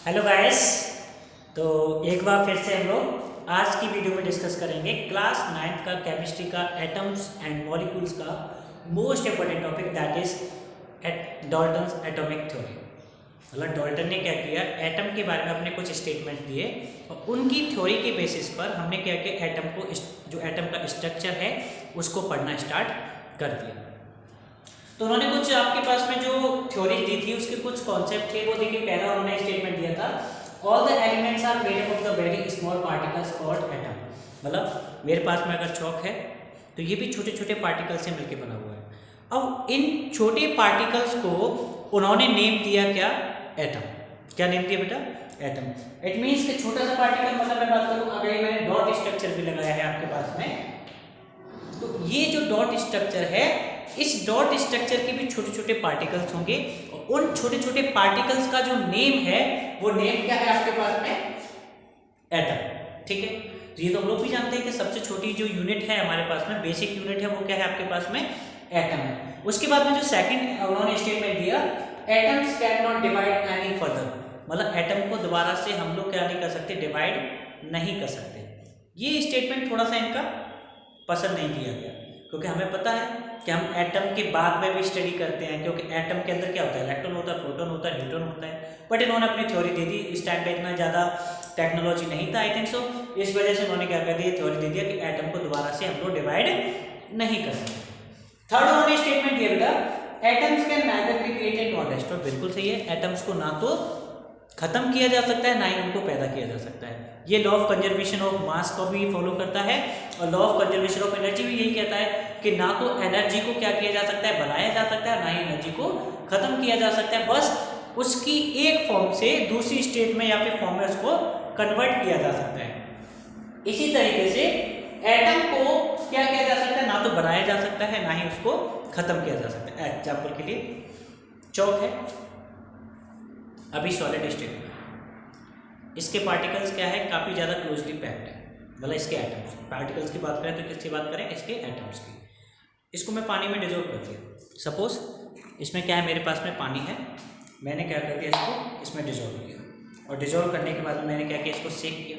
Hello guys. तो एक बार फिर से हम लोग आज की वीडियो में डिस्कस करेंगे क्लास 9th का केमिस्ट्री का एटम्स एंड मॉलिक्यूल्स का most important topic that is Dalton's atomic theory. मतलब डॉल्टन ने क्या किया, एटम के बारे में अपने कुछ स्टेटमेंट दिए और उनकी थ्योरी के बेसिस पर हमने क्या किया, एटम को जो एटम का स्ट्रक्चर है उसको पढ़ना स्टार्ट कर दिया। तो उन्होंने कुछ आपके पास में जो थ्योरी दी थी उसके कुछ कॉन्सेप्ट थे, वो देखिए पहला उन्होंने स्टेटमेंट दिया था, all the elements are made up of the very small particles called atom. मतलब मेरे पास में अगर चौक है तो ये भी छोटे छोटे पार्टिकल से मिलकर बना हुआ है। अब इन छोटे पार्टिकल्स को उन्होंने नेम दिया क्या, एटम। क्या नेम दिया बेटा, एटम। इट मीन्स कि छोटा सा पार्टिकल, मतलब मैं बात करूं, अगर मैंने डॉट स्ट्रक्चर भी लगाया है आपके पास में, तो ये जो डॉट स्ट्रक्चर है, इस डॉट स्ट्रक्चर के भी छोटे छोटे पार्टिकल्स होंगे और उन छोटे छोटे पार्टिकल्स का जो नेम है वो नेम क्या है आपके पास में, एटम। ठीक है, तो ये तो हम लोग भी जानते हैं कि सबसे छोटी जो यूनिट है हमारे पास में, बेसिक यूनिट है, वो क्या है आपके पास में, एटम है। उसके बाद में जो सेकंड उन्होंने स्टेटमेंट दिया, atoms can not divide any further. मतलब एटम को दोबारा से हम लोग क्या नहीं कर सकते, डिवाइड नहीं कर सकते। ये स्टेटमेंट थोड़ा सा इनका पसंद नहीं किया गया, क्योंकि हमें पता है कि हम एटम के बाद में भी स्टडी करते हैं, क्योंकि एटम के अंदर क्या होता है, इलेक्ट्रॉन होता है, प्रोटॉन होता है, न्यूट्रॉन होता है। बट इन्होंने अपनी थ्योरी दे दी, इस टाइम पे इतना ज़्यादा टेक्नोलॉजी नहीं था, आई थिंक सो, इस वजह से उन्होंने क्या कर दिया, थ्योरी दे दिया कि एटम को दोबारा से हम लोग डिवाइड नहीं कर सकते। थर्ड उन्होंने स्टेटमेंट दिया बेटा, atoms can neither be created nor destroyed. बिल्कुल सही है, एटम्स को ना तो खत्म किया जा सकता है, ना ही उनको पैदा किया जा सकता है। ये लॉ ऑफ कंजर्वेशन ऑफ मास को भी फॉलो करता है और law of conservation of energy भी यही कहता है कि ना तो एनर्जी को क्या किया जा सकता है, बनाया जा सकता है, ना ही एनर्जी को खत्म किया जा सकता है। बस उसकी एक फॉर्म से दूसरी स्टेट में या फिर फॉर्म में उसको कन्वर्ट किया जा सकता है। इसी तरीके से एटम को क्या किया जा सकता है, ना तो बनाया जा सकता है, ना ही उसको खत्म किया जा सकता है। एग्जाम्पल के लिए चौक है, अभी सॉलिड स्टेट में, इसके पार्टिकल्स क्या है, काफ़ी ज़्यादा क्लोजली पैक्ड है। मतलब इसके एटम्स, पार्टिकल्स की बात करें तो किसकी बात करें, इसके एटम्स की। इसको मैं पानी में डिजोल्व कर दिया। सपोज इसमें क्या है, मेरे पास में पानी है, मैंने क्या कर दिया, इसको इसमें डिजोल्व किया और डिजोल्व करने के बाद में मैंने क्या किया, इसको सेक किया।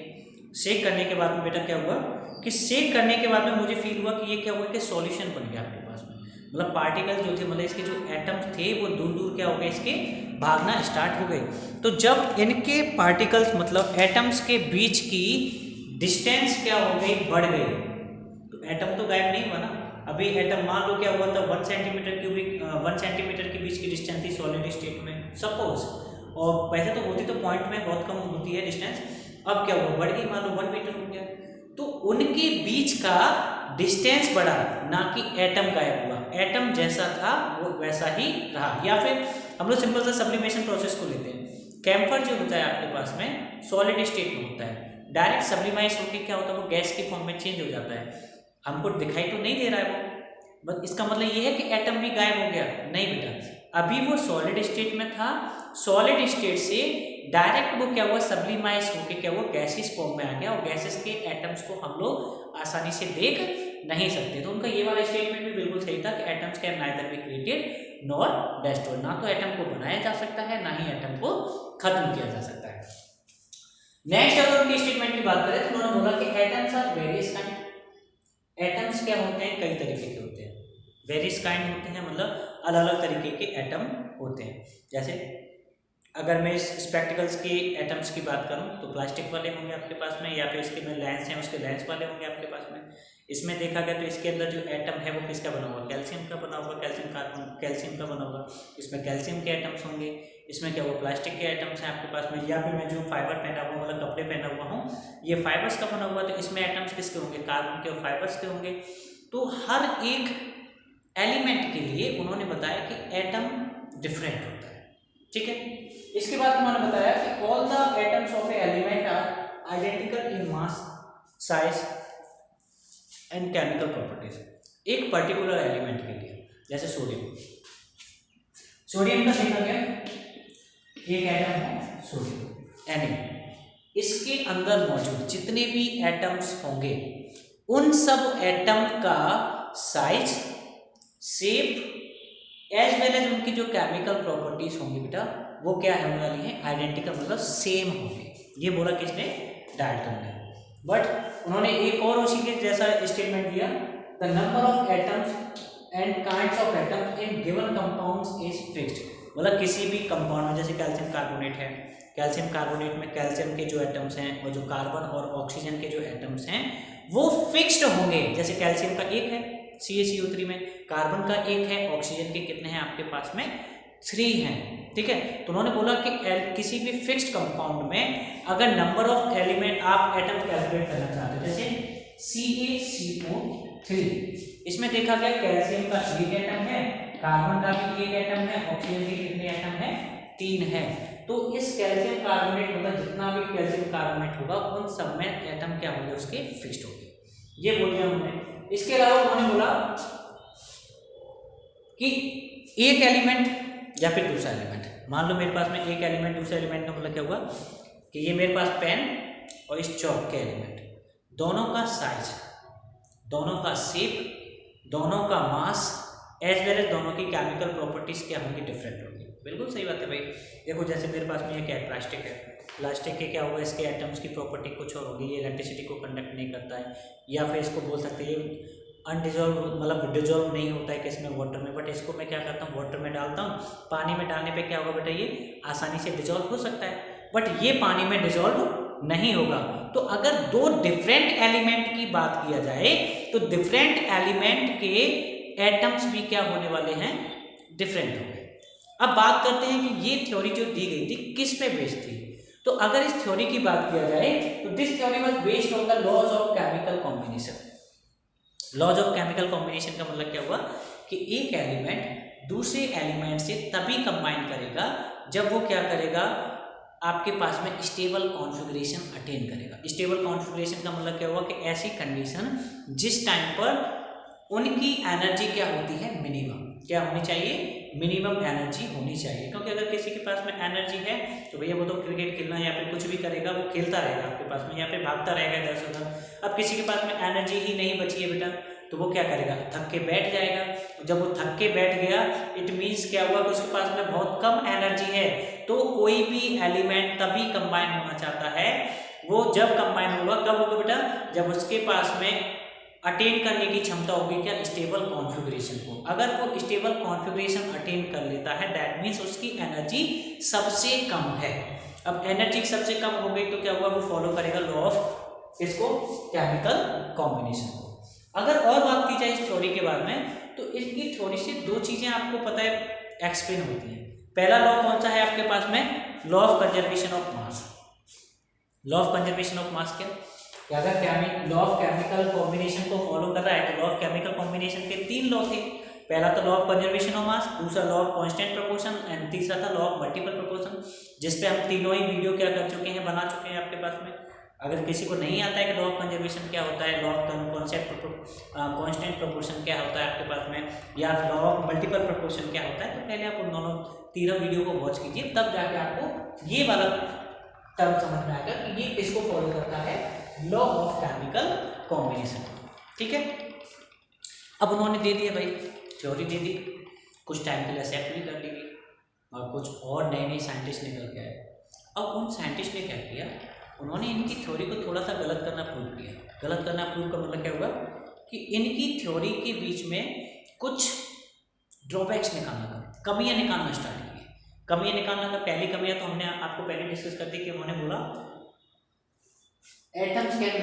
सेक करने के बाद में बेटा क्या हुआ कि सेक करने के बाद में मुझे फील हुआ कि ये क्या हुआ कि सॉल्यूशन बन गया आपके पास में। मतलब पार्टिकल जो थे, मतलब इसके जो एटम्स थे वो दूर दूर क्या हो गए, इसके भागना स्टार्ट हो गए। तो जब इनके पार्टिकल्स मतलब एटम्स के बीच की डिस्टेंस क्या हो गई, बढ़ गई, तो एटम तो गायब नहीं हुआ ना। अभी एटम मान लो क्या हुआ था, 1 सेंटीमीटर क्यूबिक 1 सेंटीमीटर के बीच की डिस्टेंस थी सॉलिड स्टेट में सपोज, और पहले तो होती तो पॉइंट में बहुत कम होती है डिस्टेंस, अब क्या हुआ, बढ़ गई, मान लो 1 मीटर हो गया। तो उनके बीच का डिस्टेंस बढ़ा, ना कि एटम गायब हुआ। एटम जैसा था वो वैसा ही रहा। या फिर हम लोग सिंपल सा सब्लिमेशन प्रोसेस को लेते हैं, कैम्फर जो होता है आपके पास में सॉलिड स्टेट में होता है, डायरेक्ट सब्लिमाइज होकर क्या होता है, वो गैस की फॉर्म में चेंज हो जाता है। हमको दिखाई तो नहीं दे रहा है वो, बस इसका मतलब ये है कि एटम भी गायब हो गया, नहीं बेटा, अभी वो सॉलिड स्टेट में था, सॉलिड स्टेट से डायरेक्ट वो क्या हुआ, सब्लिमाइज होकर क्या हुआ, गैसेस फॉर्म में आ गया और गैसेस के एटम्स को हम लोग आसानी से देख नहीं सकते। तो उनका ये वाला स्टेटमेंट भी बिल्कुल सही था कि atoms can neither be created nor destroyed. ना तो एटम को बनाया जा सकता है, ना ही एटम को खत्म किया जा सकता है। नेक्स्ट अगर उनकी स्टेटमेंट की बात करें तो उन्होंने बोला कि atoms are various kind. Atoms क्या होते हैं, कई तरीके के होते हैं, वेरियस काइंड होते हैं, मतलब अलग अलग तरीके के एटम होते हैं। जैसे अगर मैं इस स्पेक्टिकल्स के एटम्स की बात करूं तो प्लास्टिक वाले होंगे आपके पास में, या फिर इसके में लेंस हैं उसके लेंस वाले होंगे आपके पास में। इसमें देखा गया तो इसके अंदर जो एटम है वो किसका बना हुआ, कैल्शियम का बना हुआ, कैल्शियम कार्बन, कैल्शियम का बना हुआ, इसमें कैल्शियम के एटम्स होंगे। इसमें क्या हुआ, प्लास्टिक के एटम्स हैं आपके पास में। या फिर मैं जो फाइबर पहना हुआ, मतलब कपड़े पहना हुआ हूँ, ये फाइबर्स का बना हुआ, तो इसमें एटम्स किसके होंगे, कार्बन के और फाइबर्स के होंगे। तो हर एक एलिमेंट के लिए उन्होंने बताया कि एटम डिफरेंट होता है। ठीक है, इसके बाद उन्होंने बताया कि all the atoms of a element are identical in mass, size and chemical properties. एक पर्टिकुलर एलिमेंट के लिए, जैसे सोडियम, सोडियम का देखा गया एक एटम है सोडियम एनए, इसके अंदर मौजूद जितने भी एटम्स होंगे उन सब एटम का size, shape as well as उनकी जो केमिकल प्रॉपर्टीज होंगी बेटा वो क्या होने वाली है, आइडेंटिकल, मतलब सेम होंगे। ये बोला किसने, डाल्टन ने। बट उन्होंने एक और उसी के जैसा स्टेटमेंट दिया, the number of atoms and kinds of atoms in given compounds is fixed. मतलब किसी भी कंपाउंड में, जैसे कैल्शियम कार्बोनेट है, कैल्शियम कार्बोनेट में कैल्शियम के जो एटम्स हैं और जो कार्बन और ऑक्सीजन के जो एटम्स हैं वो फिक्स्ड होंगे। जैसे कैल्शियम का एक है CaCO3 में, कार्बन का एक है, ऑक्सीजन के कितने हैं आपके पास में, 3 हैं, ठीक है। तो उन्होंने बोला कि किसी भी फिक्स्ड कंपाउंड में अगर नंबर ऑफ एलिमेंट आप एटम कैलकुलेट करना चाहते हैं, जैसे CaCO3, इसमें देखा गया कैल्शियम का एक एटम है, कार्बन का भी एक एटम है, ऑक्सीजन के कितने एटम है, 3 है। तो इस कैल्शियम कार्बोनेट, मतलब जितना भी कैल्शियम कार्बोनेट होगा उन सब में एटम क्या होंगे, उसके फिक्स्ड होंगे। ये बोल दिया हमने। इसके अलावा उन्होंने बोला कि एक एलिमेंट या फिर दूसरा एलिमेंट, मान लो मेरे पास में एक एलिमेंट, दूसरा एलिमेंट का मतलब क्या हुआ कि ये मेरे पास पेन और इस चौक के एलिमेंट, दोनों का साइज, दोनों का शेप, दोनों का मास एज वेल एज दोनों की केमिकल प्रॉपर्टीज क्या होंगी, डिफरेंट होंगी। बिल्कुल सही बात है भाई। देखो जैसे मेरे पास में ये क्या है, प्लास्टिक है, प्लास्टिक के क्या होगा, इसके एटम्स की प्रॉपर्टी कुछ और होगी, ये इलेक्ट्रिसिटी को कंडक्ट नहीं करता है, या फिर इसको बोल सकते हैं ये अनडिजॉल्व, मतलब डिजॉल्व नहीं होता है किसमें, वाटर में। बट इसको मैं क्या करता हूँ, वाटर में डालता हूँ, पानी में डालने पे क्या होगा बेटा, ये आसानी से डिजॉल्व हो सकता है, बट ये पानी में डिजॉल्व नहीं होगा। तो अगर दो डिफरेंट एलिमेंट की बात किया जाए तो डिफरेंट एलिमेंट के एटम्स भी क्या होने वाले हैं, डिफरेंट होंगे। अब बात करते हैं कि ये थ्योरी जो दी गई थी किस पे बेस्ड थी। तो अगर इस थ्योरी की बात किया जाए तो this theory was based on the laws of chemical combination. Laws of chemical combination का मतलब क्या हुआ कि एक एलिमेंट दूसरे एलिमेंट से तभी कंबाइन करेगा जब वो क्या करेगा, आपके पास में स्टेबल कॉन्फ़िगरेशन अटेन करेगा। स्टेबल कॉन्फ़िगरेशन का मतलब क्या हुआ कि ऐसी कंडीशन जिस टाइम पर उनकी एनर्जी क्या होती है, मिनिमम क्या होनी चाहिए, मिनिमम एनर्जी होनी चाहिए। क्योंकि अगर किसी के पास में एनर्जी है तो भैया वो तो क्रिकेट खेलना या फिर कुछ भी करेगा, वो खेलता रहेगा आपके पास में, या फिर भागता रहेगा इधर से उधर। अब किसी के पास में एनर्जी ही नहीं बची है बेटा, तो वो क्या करेगा, थक के बैठ जाएगा। जब वो थक के बैठ गया, इट मीन्स क्या हुआ कि उसके पास में बहुत कम एनर्जी है। तो कोई भी एलिमेंट तभी कंबाइन होना चाहता है, वो जब कंबाइन होगा, कब होगा बेटा, जब उसके पास में अटेन करने की क्षमता होगी क्या, स्टेबल कॉन्फ़िगरेशन को। अगर वो स्टेबल कॉन्फ़िगरेशन अटेन कर लेता है, दैट मीन्स उसकी एनर्जी सबसे कम है। अब एनर्जी सबसे कम हो गई तो क्या हुआ, वो फॉलो करेगा लॉ ऑफ इसको, केमिकल कॉम्बिनेशन को। अगर और बात की जाए इस थ्योरी के बारे में तो इसकी थ्योरी से दो चीजें आपको पता है एक्सप्लेन होती हैं। पहला लॉ कौन सा है आपके पास में, law of conservation of mass. Law of conservation of मास क्या, अगर लॉ ऑफ केमिकल कॉम्बिनेशन को फॉलो कर रहा है तो लॉ ऑफ केमिकल कॉम्बिनेशन के 3 लॉ थे। पहला तो law of conservation of mass, दूसरा law of constant proportion and तीसरा था लॉ ऑफ मल्टीपल प्रोपोर्शन, जिसपे हम तीनों ही वीडियो क्या कर चुके हैं, बना चुके हैं आपके पास में। अगर किसी को नहीं आता है कि लॉ ऑफ कंजर्वेशन क्या होता है, लॉ ऑफ कांस्टेंट प्रोपोर्शन क्या होता है आपके पास में, या लॉ ऑफ मल्टीपल प्रोपोर्शन क्या होता है, तो पहले आप उन दोनों तीनों वीडियो को वॉच कीजिए, तब जाके आपको ये वाला टर्म समझ में आएगा कि ये किसको फॉलो करता है, लॉ ऑफ केमिकल कॉम्बिनेशन। ठीक है, अब उन्होंने दे दिया भाई, थ्योरी दे दी, कुछ टाइम के लिए एक्सेप्ट भी कर ली गई, और कुछ और नए नए साइंटिस्ट निकल के आए। अब उन साइंटिस्ट ने क्या किया, उन्होंने इनकी थ्योरी को थोड़ा सा गलत करना प्रूव किया। गलत करना प्रूव का मतलब क्या हुआ कि इनकी थ्योरी के बीच में कुछ ड्रॉबैक्स निकालना, कमियां निकालना स्टार्ट किए। कमियां निकालना का पहली कमियां तो हमने आपको पहले डिस्कस कर दी कि उन्होंने बोला atoms can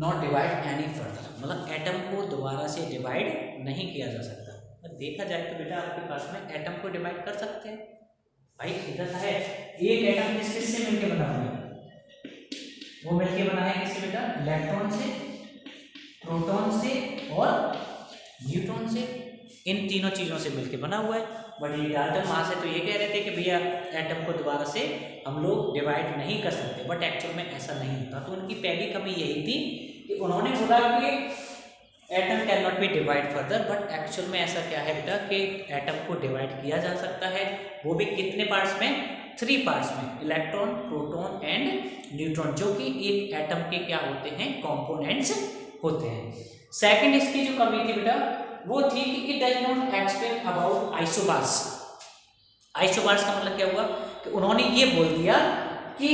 not divide any further, मतलब एटम को दोबारा से डिवाइड नहीं किया जा सकता। तो देखा जाए तो बेटा आपके पास में एटम को डिवाइड कर सकते हैं भाई, सीधा सा है। एक एटम किससे मिलकर बना हुआ है, वो मिलके बना है किससे बेटा, इलेक्ट्रॉन से, प्रोटॉन से और न्यूट्रॉन से, इन तीनों चीजों से मिलके बना हुआ है। बट ये डाल्टन मास है तो ये कह रहे थे कि भैया एटम को दोबारा से हम लोग डिवाइड नहीं कर सकते, बट एक्चुअल में ऐसा नहीं होता। तो उनकी पहली कमी यही थी कि उन्होंने बोला कि atom can not be divide further, but actual में ऐसा क्या है बेटा कि एटम को डिवाइड किया जा सकता है, वो भी कितने पार्ट्स में, 3 पार्ट्स में, इलेक्ट्रॉन, प्रोटॉन एंड न्यूट्रॉन, जो कि एक एटम के क्या होते हैं, कंपोनेंट्स होते हैं। सेकंड इसकी जो कमी थी बेटा वो थी कि it does not explain about isobars. Isobars का मतलब क्या हुआ कि उन्होंने ये बोल दिया कि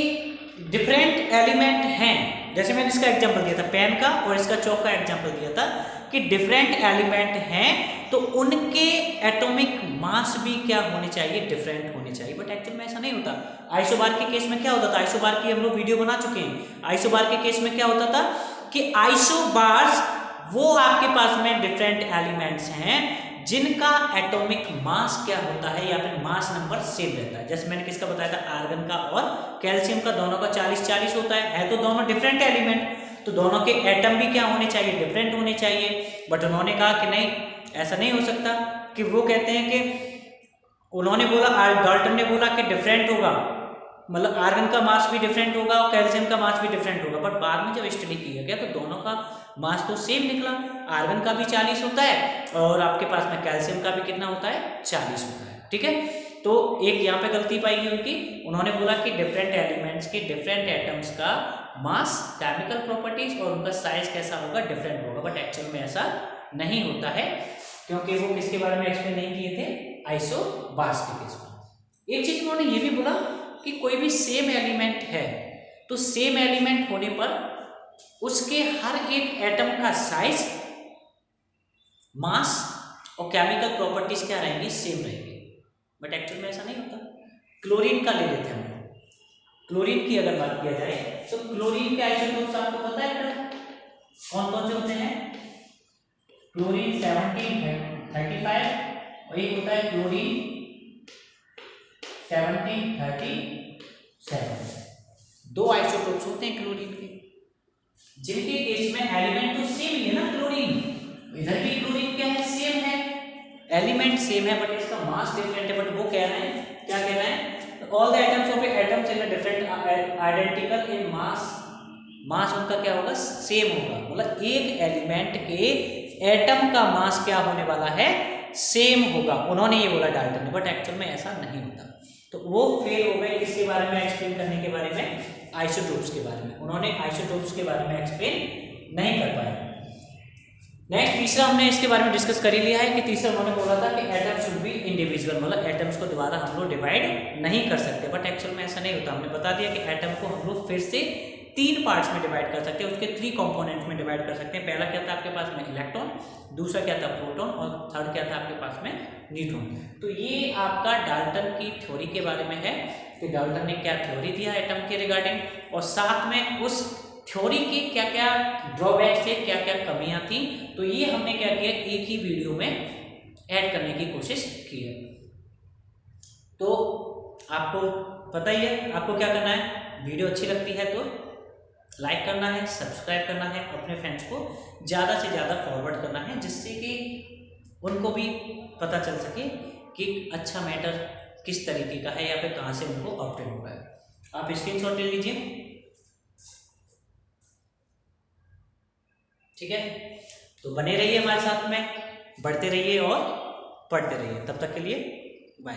डिफरेंट एलिमेंट हैं, जैसे मैंने इसका एग्जांपल दिया था पेन का और इसका चौक का एग्जांपल दिया था कि डिफरेंट एलिमेंट हैं तो उनके एटॉमिक मास भी क्या होने चाहिए, डिफरेंट होने चाहिए। बट एक्चुअल में ऐसा नहीं होता। आइसोबार के केस में क्या होता था, आइसोबार की हम लोग वीडियो बना चुके हैं। आइसोबार के केस में क्या होता था कि आइसोबार्स वो आपके पास में डिफरेंट एलिमेंट्स हैं जिनका एटॉमिक मास क्या होता है या फिर मास नंबर सेम रहता है। जैसे मैंने किसका बताया था, आर्गन का और कैल्शियम का, दोनों का 40-40 होता है तो दोनों डिफरेंट एलिमेंट, तो दोनों के एटम भी क्या होने चाहिए, डिफरेंट होने चाहिए। बट उन्होंने कहा कि नहीं, ऐसा नहीं हो सकता, कि वो कहते हैं कि उन्होंने बोला, डाल्टन ने बोला कि डिफरेंट होगा, मतलब आर्गन का मास भी डिफरेंट होगा और कैल्शियम का मास भी डिफरेंट होगा। बट बाद में जब स्टडी किया गया तो दोनों का मास तो सेम निकला, आर्गन का भी 40 होता है और आपके पास में कैल्शियम का भी कितना होता है, 40 होता है। ठीक है, तो एक यहाँ पे गलती पाई गई उनकी, उन्होंने बोला कि डिफरेंट एलिमेंट्स के डिफरेंट एटम्स का मास, केमिकल प्रॉपर्टीज और उनका साइज कैसा होगा, डिफरेंट होगा। बट एक्चुअल में ऐसा नहीं होता है, क्योंकि वो किसके बारे में एक्सप्लेन नहीं किए थे, आइसोबार्स के केस में। एक चीज उन्होंने ये भी बोला कि कोई भी सेम एलिमेंट है तो सेम एलिमेंट होने पर उसके हर एक एटम का साइज, मास और केमिकल प्रॉपर्टीज क्या रहेंगी, सेम रहेंगी। बट एक्चुअल में ऐसा नहीं होता। क्लोरीन का ले लेते हैं हम, क्लोरीन की अगर बात किया जाए तो क्लोरीन के आइसोटोप्स आपको पता है कौन कौन से होते हैं, क्लोरीन 1735 और एक होता है क्लोरीन 1737। दो आइसोटोप्स होते हैं क्लोरीन के, जिनके केस में एलिमेंट तो सेम ही है ना, क्लोरीन, इधर भी क्लोरीन क्या है, सेम है, एलिमेंट सेम है बट इसका मास डिफरेंट है। बट वो कह रहे हैं, क्या कह रहे हैं, all the atoms of atoms in different identical in mass, mass उनका क्या होगा, सेम होगा। मतलब एक एलिमेंट के एटम का मास क्या होने वाला है, सेम होगा, उन्होंने ये बोला डाल्टन ने। बट एक्चुअल में ऐसा नहीं होता। तो वो फेल हो गए किसके बारे में एक्सप्लेन करने के बारे में, आइसोटोप्स के बारे में। उन्होंने आइसोटोप्स के बारे में एक्सप्लेन नहीं कर पाए। नेक्स्ट तीसरा हमने इसके बारे में डिस्कस कर ही लिया है कि तीसरा उन्होंने बोला था कि एटम शुड बी इंडिविजुअल, मतलब एटम्स को दोबारा हम लोग डिवाइड नहीं कर सकते। बट एक्चुअल में ऐसा नहीं होता। हमने बता दिया कि एटम को हम लोग फिर से 3 पार्ट्स में डिवाइड कर सकते हैं, उसके 3 कंपोनेंट्स में डिवाइड कर सकते हैं। पहला क्या था आपके पास में, इलेक्ट्रॉन, दूसरा क्या था, प्रोटॉन, और थर्ड क्या था आपके पास में, न्यूट्रॉन। तो ये आपका डाल्टन की थ्योरी के बारे में है कि डाल्टन ने क्या थ्योरी दिया एटम के रिगार्डिंग, और साथ में उस थ्योरी के क्या क्या ड्रॉबैक्स थे, क्या क्या कमियां थी। तो ये हमने क्या किया, एक ही वीडियो में ऐड करने की कोशिश की है। तो आपको पता ही है आपको क्या करना है, वीडियो अच्छी लगती है तो लाइक करना है, सब्सक्राइब करना है, अपने फ्रेंड्स को ज़्यादा से ज़्यादा फॉरवर्ड करना है, जिससे कि उनको भी पता चल सके कि अच्छा मैटर किस तरीके का है या फिर कहाँ से उनको ऑब्टेन हो रहा है। आप स्क्रीनशॉट ले लीजिए, ठीक है। तो बने रहिए हमारे साथ में, बढ़ते रहिए और पढ़ते रहिए। तब तक के लिए बाय।